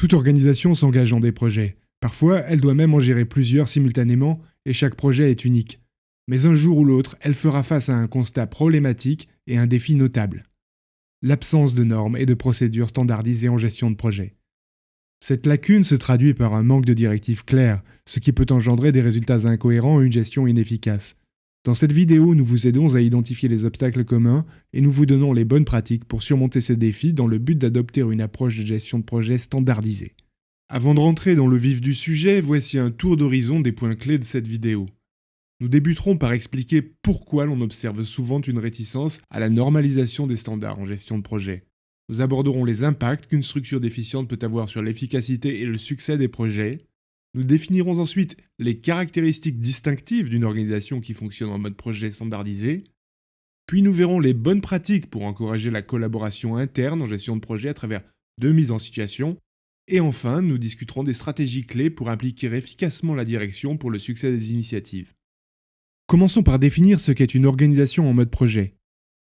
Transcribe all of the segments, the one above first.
Toute organisation s'engage dans des projets. Parfois, elle doit même en gérer plusieurs simultanément, et chaque projet est unique. Mais un jour ou l'autre, elle fera face à un constat problématique et un défi notable. L'absence de normes et de procédures standardisées en gestion de projet. Cette lacune se traduit par un manque de directives claires, ce qui peut engendrer des résultats incohérents et une gestion inefficace. Dans cette vidéo, nous vous aidons à identifier les obstacles communs et nous vous donnons les bonnes pratiques pour surmonter ces défis dans le but d'adopter une approche de gestion de projet standardisée. Avant de rentrer dans le vif du sujet, voici un tour d'horizon des points clés de cette vidéo. Nous débuterons par expliquer pourquoi l'on observe souvent une réticence à la normalisation des standards en gestion de projet. Nous aborderons les impacts qu'une structure déficiente peut avoir sur l'efficacité et le succès des projets. Nous définirons ensuite les caractéristiques distinctives d'une organisation qui fonctionne en mode projet standardisé. Puis nous verrons les bonnes pratiques pour encourager la collaboration interne en gestion de projet à travers 2 mises en situation. Et enfin, nous discuterons des stratégies clés pour impliquer efficacement la direction pour le succès des initiatives. Commençons par définir ce qu'est une organisation en mode projet.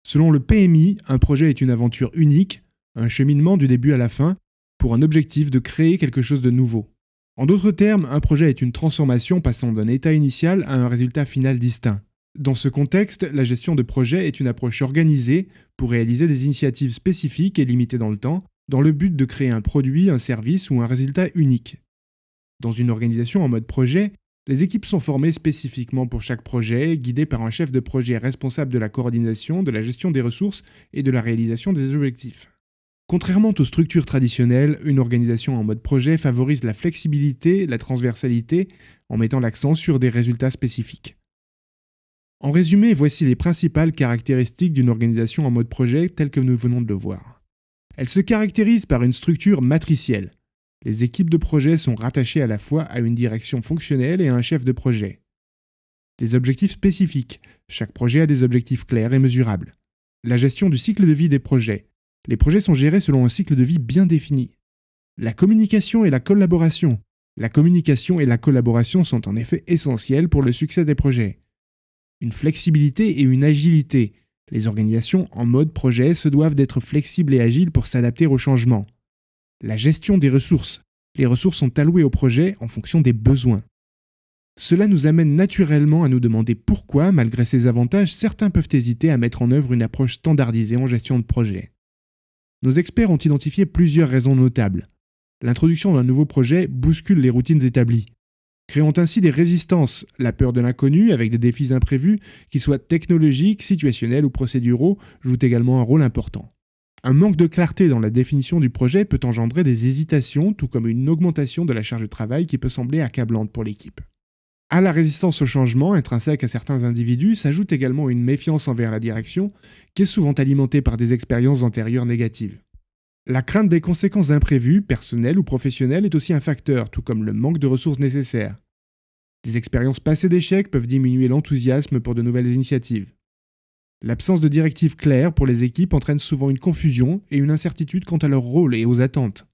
Selon le PMI, un projet est une aventure unique, un cheminement du début à la fin, pour un objectif de créer quelque chose de nouveau. En d'autres termes, un projet est une transformation passant d'un état initial à un résultat final distinct. Dans ce contexte, la gestion de projet est une approche organisée pour réaliser des initiatives spécifiques et limitées dans le temps, dans le but de créer un produit, un service ou un résultat unique. Dans une organisation en mode projet, les équipes sont formées spécifiquement pour chaque projet, guidées par un chef de projet responsable de la coordination, de la gestion des ressources et de la réalisation des objectifs. Contrairement aux structures traditionnelles, une organisation en mode projet favorise la flexibilité, la transversalité, en mettant l'accent sur des résultats spécifiques. En résumé, voici les principales caractéristiques d'une organisation en mode projet telle que nous venons de le voir. Elle se caractérise par une structure matricielle. Les équipes de projet sont rattachées à la fois à une direction fonctionnelle et à un chef de projet. Des objectifs spécifiques. Chaque projet a des objectifs clairs et mesurables. La gestion du cycle de vie des projets. Les projets sont gérés selon un cycle de vie bien défini. La communication et la collaboration. La communication et la collaboration sont en effet essentielles pour le succès des projets. Une flexibilité et une agilité. Les organisations en mode projet se doivent d'être flexibles et agiles pour s'adapter aux changements. La gestion des ressources. Les ressources sont allouées au projet en fonction des besoins. Cela nous amène naturellement à nous demander pourquoi, malgré ces avantages, certains peuvent hésiter à mettre en œuvre une approche standardisée en gestion de projet. Nos experts ont identifié plusieurs raisons notables. L'introduction d'un nouveau projet bouscule les routines établies, créant ainsi des résistances, la peur de l'inconnu avec des défis imprévus, qu'ils soient technologiques, situationnels ou procéduraux, joue également un rôle important. Un manque de clarté dans la définition du projet peut engendrer des hésitations, tout comme une augmentation de la charge de travail qui peut sembler accablante pour l'équipe. À la résistance au changement, intrinsèque à certains individus, s'ajoute également une méfiance envers la direction, qui est souvent alimentée par des expériences antérieures négatives. La crainte des conséquences imprévues, personnelles ou professionnelles, est aussi un facteur, tout comme le manque de ressources nécessaires. Des expériences passées d'échecs peuvent diminuer l'enthousiasme pour de nouvelles initiatives. L'absence de directives claires pour les équipes entraîne souvent une confusion et une incertitude quant à leur rôle et aux attentes.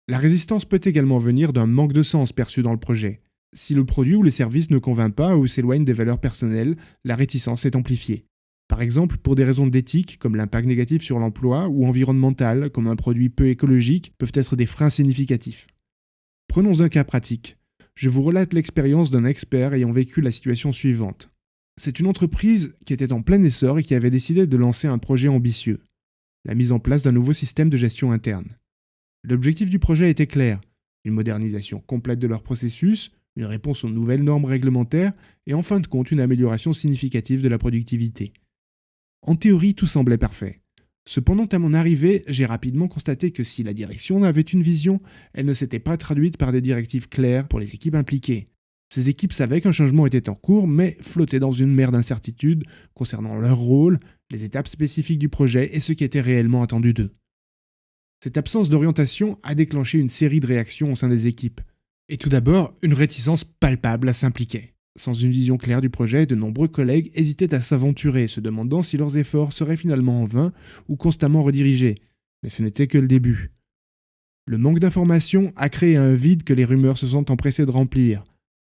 La résistance peut également venir d'un manque de sens perçu dans le projet. Si le produit ou le service ne convainc pas ou s'éloigne des valeurs personnelles, la réticence est amplifiée. Par exemple, pour des raisons d'éthique, comme l'impact négatif sur l'emploi, ou environnemental, comme un produit peu écologique, peuvent être des freins significatifs. Prenons un cas pratique. Je vous relate l'expérience d'un expert ayant vécu la situation suivante. C'est une entreprise qui était en plein essor et qui avait décidé de lancer un projet ambitieux, la mise en place d'un nouveau système de gestion interne. L'objectif du projet était clair, une modernisation complète de leur processus, une réponse aux nouvelles normes réglementaires et en fin de compte une amélioration significative de la productivité. En théorie, tout semblait parfait. Cependant, à mon arrivée, j'ai rapidement constaté que si la direction avait une vision, elle ne s'était pas traduite par des directives claires pour les équipes impliquées. Ces équipes savaient qu'un changement était en cours, mais flottaient dans une mer d'incertitudes concernant leur rôle, les étapes spécifiques du projet et ce qui était réellement attendu d'eux. Cette absence d'orientation a déclenché une série de réactions au sein des équipes. Et tout d'abord, une réticence palpable à s'impliquer. Sans une vision claire du projet, de nombreux collègues hésitaient à s'aventurer, se demandant si leurs efforts seraient finalement en vain ou constamment redirigés. Mais ce n'était que le début. Le manque d'informations a créé un vide que les rumeurs se sont empressées de remplir,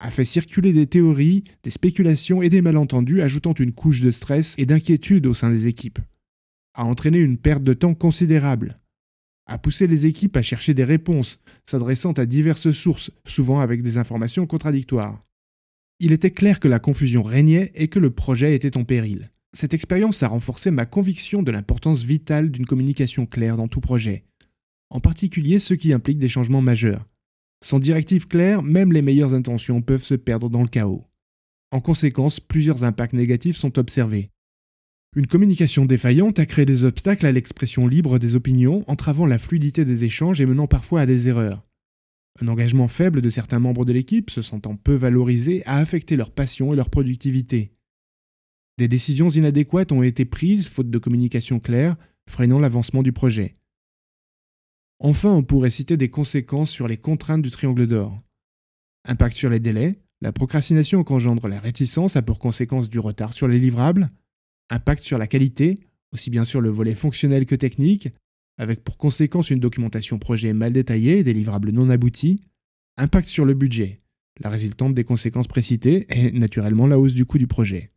a fait circuler des théories, des spéculations et des malentendus, ajoutant une couche de stress et d'inquiétude au sein des équipes, a entraîné une perte de temps considérable, a poussé les équipes à chercher des réponses, s'adressant à diverses sources, souvent avec des informations contradictoires. Il était clair que la confusion régnait et que le projet était en péril. Cette expérience a renforcé ma conviction de l'importance vitale d'une communication claire dans tout projet, en particulier ceux qui impliquent des changements majeurs. Sans directive claire, même les meilleures intentions peuvent se perdre dans le chaos. En conséquence, plusieurs impacts négatifs sont observés. Une communication défaillante a créé des obstacles à l'expression libre des opinions, entravant la fluidité des échanges et menant parfois à des erreurs. Un engagement faible de certains membres de l'équipe, se sentant peu valorisés, a affecté leur passion et leur productivité. Des décisions inadéquates ont été prises, faute de communication claire, freinant l'avancement du projet. Enfin, on pourrait citer des conséquences sur les contraintes du triangle d'or. Impact sur les délais, la procrastination qu'engendre la réticence a pour conséquence du retard sur les livrables. Impact sur la qualité, aussi bien sur le volet fonctionnel que technique, avec pour conséquence une documentation projet mal détaillée et des livrables non aboutis. Impact sur le budget, la résultante des conséquences précitées est naturellement la hausse du coût du projet.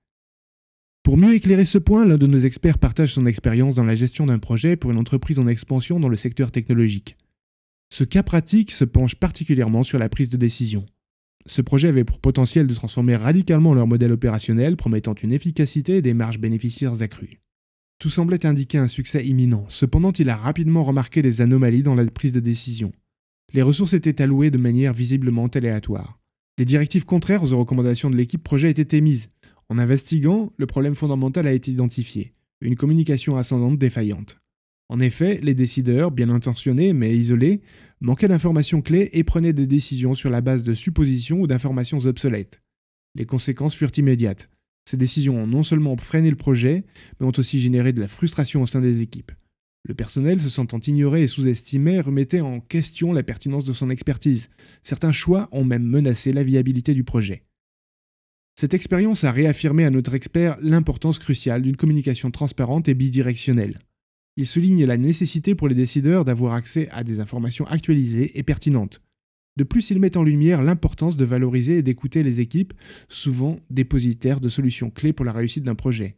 Pour mieux éclairer ce point, l'un de nos experts partage son expérience dans la gestion d'un projet pour une entreprise en expansion dans le secteur technologique. Ce cas pratique se penche particulièrement sur la prise de décision. Ce projet avait pour potentiel de transformer radicalement leur modèle opérationnel, promettant une efficacité et des marges bénéficiaires accrues. Tout semblait indiquer un succès imminent, cependant il a rapidement remarqué des anomalies dans la prise de décision. Les ressources étaient allouées de manière visiblement aléatoire. Des directives contraires aux recommandations de l'équipe projet étaient émises. En investiguant, le problème fondamental a été identifié, une communication ascendante défaillante. En effet, les décideurs, bien intentionnés mais isolés, manquaient d'informations clés et prenaient des décisions sur la base de suppositions ou d'informations obsolètes. Les conséquences furent immédiates. Ces décisions ont non seulement freiné le projet, mais ont aussi généré de la frustration au sein des équipes. Le personnel, se sentant ignoré et sous-estimé, remettait en question la pertinence de son expertise. Certains choix ont même menacé la viabilité du projet. Cette expérience a réaffirmé à notre expert l'importance cruciale d'une communication transparente et bidirectionnelle. Il souligne la nécessité pour les décideurs d'avoir accès à des informations actualisées et pertinentes. De plus, il met en lumière l'importance de valoriser et d'écouter les équipes, souvent dépositaires de solutions clés pour la réussite d'un projet.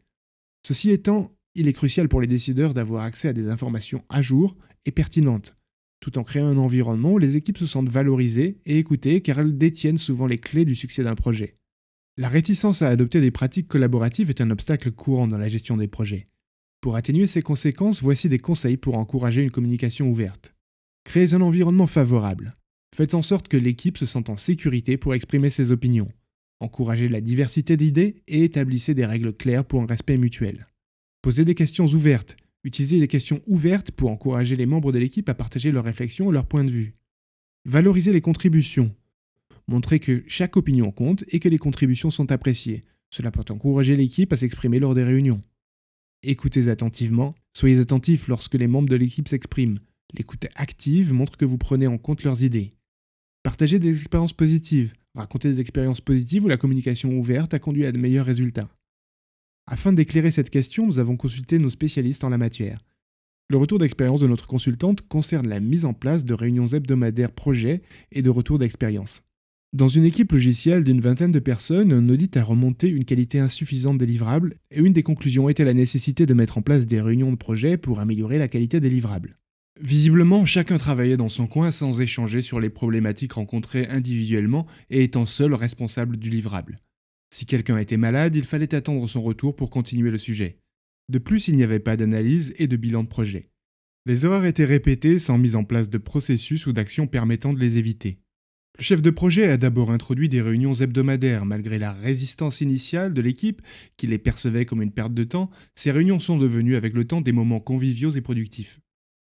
Ceci étant, il est crucial pour les décideurs d'avoir accès à des informations à jour et pertinentes, tout en créant un environnement où les équipes se sentent valorisées et écoutées car elles détiennent souvent les clés du succès d'un projet. La réticence à adopter des pratiques collaboratives est un obstacle courant dans la gestion des projets. Pour atténuer ces conséquences, voici des conseils pour encourager une communication ouverte. Créez un environnement favorable. Faites en sorte que l'équipe se sente en sécurité pour exprimer ses opinions. Encouragez la diversité d'idées et établissez des règles claires pour un respect mutuel. Posez des questions ouvertes. Utilisez des questions ouvertes pour encourager les membres de l'équipe à partager leurs réflexions et leurs points de vue. Valorisez les contributions. Montrez que chaque opinion compte et que les contributions sont appréciées. Cela peut encourager l'équipe à s'exprimer lors des réunions. Écoutez attentivement. Soyez attentifs lorsque les membres de l'équipe s'expriment. L'écoute active montre que vous prenez en compte leurs idées. Partagez des expériences positives. Racontez des expériences positives où la communication ouverte a conduit à de meilleurs résultats. Afin d'éclairer cette question, nous avons consulté nos spécialistes en la matière. Le retour d'expérience de notre consultante concerne la mise en place de réunions hebdomadaires projets et de retour d'expérience. Dans une équipe logicielle d'une vingtaine de personnes, un audit a remonté une qualité insuffisante des livrables et une des conclusions était la nécessité de mettre en place des réunions de projet pour améliorer la qualité des livrables. Visiblement, chacun travaillait dans son coin sans échanger sur les problématiques rencontrées individuellement et étant seul responsable du livrable. Si quelqu'un était malade, il fallait attendre son retour pour continuer le sujet. De plus, il n'y avait pas d'analyse et de bilan de projet. Les erreurs étaient répétées sans mise en place de processus ou d'actions permettant de les éviter. Le chef de projet a d'abord introduit des réunions hebdomadaires. Malgré la résistance initiale de l'équipe, qui les percevait comme une perte de temps, ces réunions sont devenues avec le temps des moments conviviaux et productifs.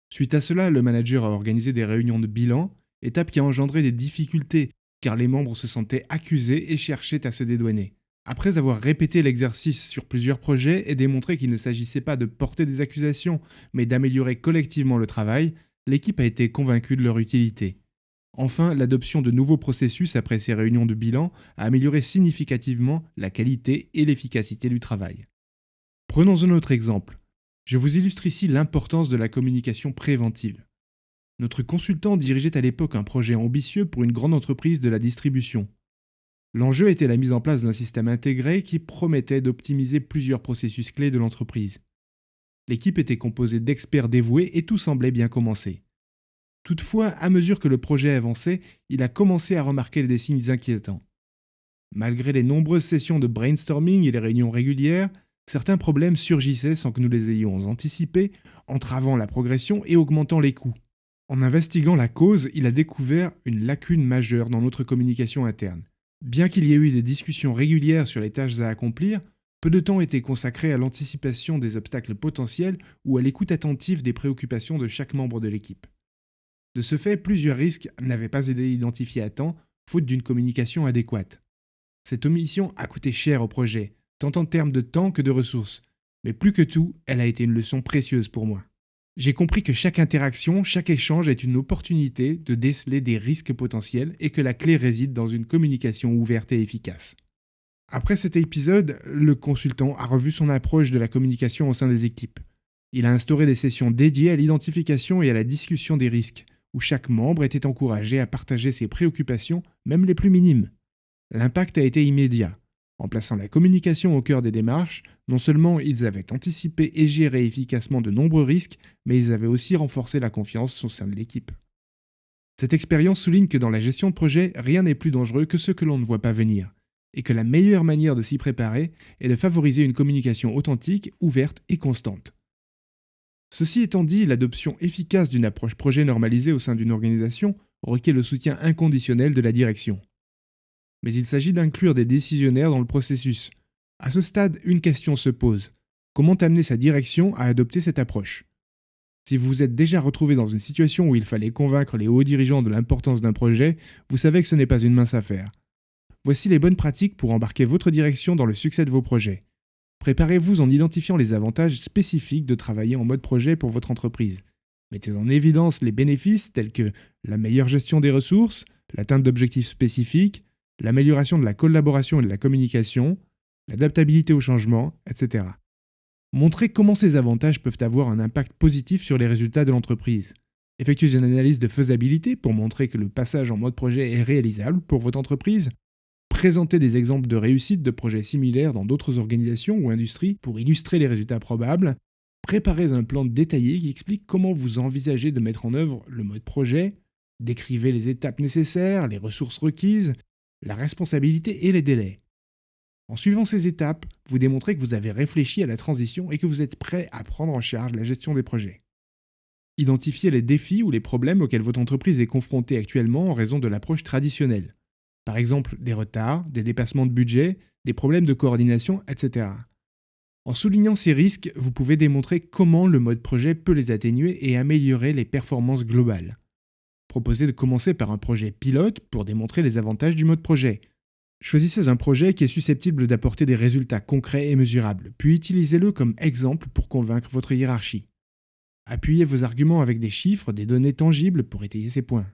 Suite à cela, le manager a organisé des réunions de bilan, étape qui a engendré des difficultés, car les membres se sentaient accusés et cherchaient à se dédouaner. Après avoir répété l'exercice sur plusieurs projets et démontré qu'il ne s'agissait pas de porter des accusations, mais d'améliorer collectivement le travail, l'équipe a été convaincue de leur utilité. Enfin, l'adoption de nouveaux processus après ces réunions de bilan a amélioré significativement la qualité et l'efficacité du travail. Prenons un autre exemple. Je vous illustre ici l'importance de la communication préventive. Notre consultant dirigeait à l'époque un projet ambitieux pour une grande entreprise de la distribution. L'enjeu était la mise en place d'un système intégré qui promettait d'optimiser plusieurs processus clés de l'entreprise. L'équipe était composée d'experts dévoués et tout semblait bien commencer. Toutefois, à mesure que le projet avançait, il a commencé à remarquer des signes inquiétants. Malgré les nombreuses sessions de brainstorming et les réunions régulières, certains problèmes surgissaient sans que nous les ayons anticipés, entravant la progression et augmentant les coûts. En investiguant la cause, il a découvert une lacune majeure dans notre communication interne. Bien qu'il y ait eu des discussions régulières sur les tâches à accomplir, peu de temps était consacré à l'anticipation des obstacles potentiels ou à l'écoute attentive des préoccupations de chaque membre de l'équipe. De ce fait, plusieurs risques n'avaient pas été identifiés à temps, faute d'une communication adéquate. Cette omission a coûté cher au projet, tant en termes de temps que de ressources. Mais plus que tout, elle a été une leçon précieuse pour moi. J'ai compris que chaque interaction, chaque échange est une opportunité de déceler des risques potentiels et que la clé réside dans une communication ouverte et efficace. Après cet épisode, le consultant a revu son approche de la communication au sein des équipes. Il a instauré des sessions dédiées à l'identification et à la discussion des risques, où chaque membre était encouragé à partager ses préoccupations, même les plus minimes. L'impact a été immédiat. En plaçant la communication au cœur des démarches, non seulement ils avaient anticipé et géré efficacement de nombreux risques, mais ils avaient aussi renforcé la confiance au sein de l'équipe. Cette expérience souligne que dans la gestion de projet, rien n'est plus dangereux que ce que l'on ne voit pas venir, et que la meilleure manière de s'y préparer est de favoriser une communication authentique, ouverte et constante. Ceci étant dit, l'adoption efficace d'une approche projet normalisée au sein d'une organisation requiert le soutien inconditionnel de la direction. Mais il s'agit d'inclure des décisionnaires dans le processus. À ce stade, une question se pose. Comment amener sa direction à adopter cette approche ? Si vous vous êtes déjà retrouvé dans une situation où il fallait convaincre les hauts dirigeants de l'importance d'un projet, vous savez que ce n'est pas une mince affaire. Voici les bonnes pratiques pour embarquer votre direction dans le succès de vos projets. Préparez-vous en identifiant les avantages spécifiques de travailler en mode projet pour votre entreprise. Mettez en évidence les bénéfices tels que la meilleure gestion des ressources, l'atteinte d'objectifs spécifiques, l'amélioration de la collaboration et de la communication, l'adaptabilité au changement, etc. Montrez comment ces avantages peuvent avoir un impact positif sur les résultats de l'entreprise. Effectuez une analyse de faisabilité pour montrer que le passage en mode projet est réalisable pour votre entreprise. Présentez des exemples de réussite de projets similaires dans d'autres organisations ou industries pour illustrer les résultats probables. Préparez un plan détaillé qui explique comment vous envisagez de mettre en œuvre le mode projet. Décrivez les étapes nécessaires, les ressources requises, la responsabilité et les délais. En suivant ces étapes, vous démontrez que vous avez réfléchi à la transition et que vous êtes prêt à prendre en charge la gestion des projets. Identifiez les défis ou les problèmes auxquels votre entreprise est confrontée actuellement en raison de l'approche traditionnelle. Par exemple, des retards, des dépassements de budget, des problèmes de coordination, etc. En soulignant ces risques, vous pouvez démontrer comment le mode projet peut les atténuer et améliorer les performances globales. Proposez de commencer par un projet pilote pour démontrer les avantages du mode projet. Choisissez un projet qui est susceptible d'apporter des résultats concrets et mesurables, puis utilisez-le comme exemple pour convaincre votre hiérarchie. Appuyez vos arguments avec des chiffres, des données tangibles pour étayer ces points.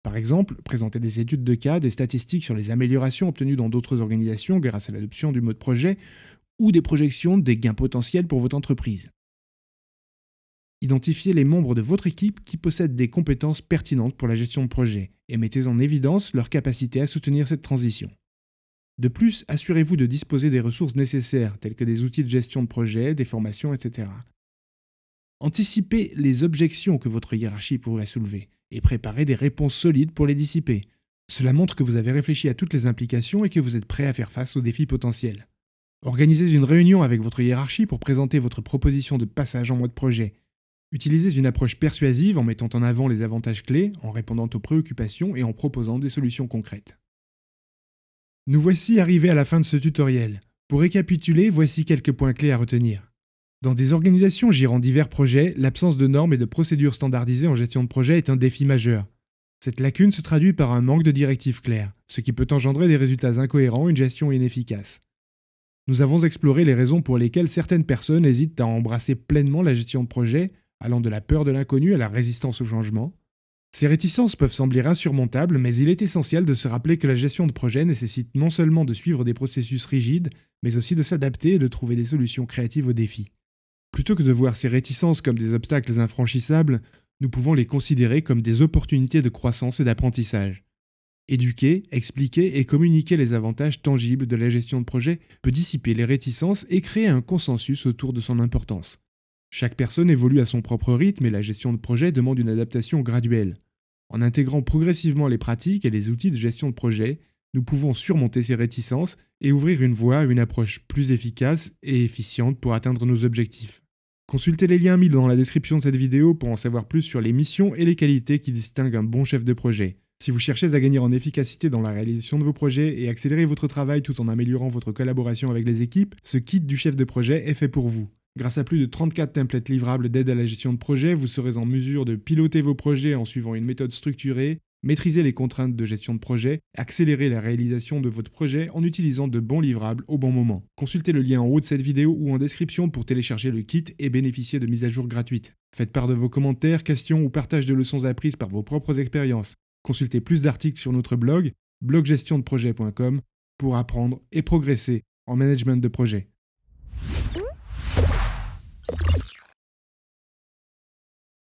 Par exemple, présentez des études de cas, des statistiques sur les améliorations obtenues dans d'autres organisations grâce à l'adoption du mode projet ou des projections des gains potentiels pour votre entreprise. Identifiez les membres de votre équipe qui possèdent des compétences pertinentes pour la gestion de projet et mettez en évidence leur capacité à soutenir cette transition. De plus, assurez-vous de disposer des ressources nécessaires telles que des outils de gestion de projet, des formations, etc. Anticipez les objections que votre hiérarchie pourrait soulever et préparez des réponses solides pour les dissiper. Cela montre que vous avez réfléchi à toutes les implications et que vous êtes prêt à faire face aux défis potentiels. Organisez une réunion avec votre hiérarchie pour présenter votre proposition de passage en mode projet. Utilisez une approche persuasive en mettant en avant les avantages clés, en répondant aux préoccupations et en proposant des solutions concrètes. Nous voici arrivés à la fin de ce tutoriel. Pour récapituler, voici quelques points clés à retenir. Dans des organisations gérant divers projets, l'absence de normes et de procédures standardisées en gestion de projet est un défi majeur. Cette lacune se traduit par un manque de directives claires, ce qui peut engendrer des résultats incohérents et une gestion inefficace. Nous avons exploré les raisons pour lesquelles certaines personnes hésitent à embrasser pleinement la gestion de projet, allant de la peur de l'inconnu à la résistance au changement. Ces réticences peuvent sembler insurmontables, mais il est essentiel de se rappeler que la gestion de projet nécessite non seulement de suivre des processus rigides, mais aussi de s'adapter et de trouver des solutions créatives aux défis. Plutôt que de voir ces réticences comme des obstacles infranchissables, nous pouvons les considérer comme des opportunités de croissance et d'apprentissage. Éduquer, expliquer et communiquer les avantages tangibles de la gestion de projet peut dissiper les réticences et créer un consensus autour de son importance. Chaque personne évolue à son propre rythme et la gestion de projet demande une adaptation graduelle. En intégrant progressivement les pratiques et les outils de gestion de projet, nous pouvons surmonter ces réticences et ouvrir une voie à une approche plus efficace et efficiente pour atteindre nos objectifs. Consultez les liens mis dans la description de cette vidéo pour en savoir plus sur les missions et les qualités qui distinguent un bon chef de projet. Si vous cherchez à gagner en efficacité dans la réalisation de vos projets et accélérer votre travail tout en améliorant votre collaboration avec les équipes, ce kit du chef de projet est fait pour vous. Grâce à plus de 34 templates livrables d'aide à la gestion de projet, vous serez en mesure de piloter vos projets en suivant une méthode structurée, maîtriser les contraintes de gestion de projet, accélérer la réalisation de votre projet en utilisant de bons livrables au bon moment. Consultez le lien en haut de cette vidéo ou en description pour télécharger le kit et bénéficier de mises à jour gratuites. Faites part de vos commentaires, questions ou partage de leçons apprises par vos propres expériences. Consultez plus d'articles sur notre blog, bloggestiondeprojet.com, pour apprendre et progresser en management de projet.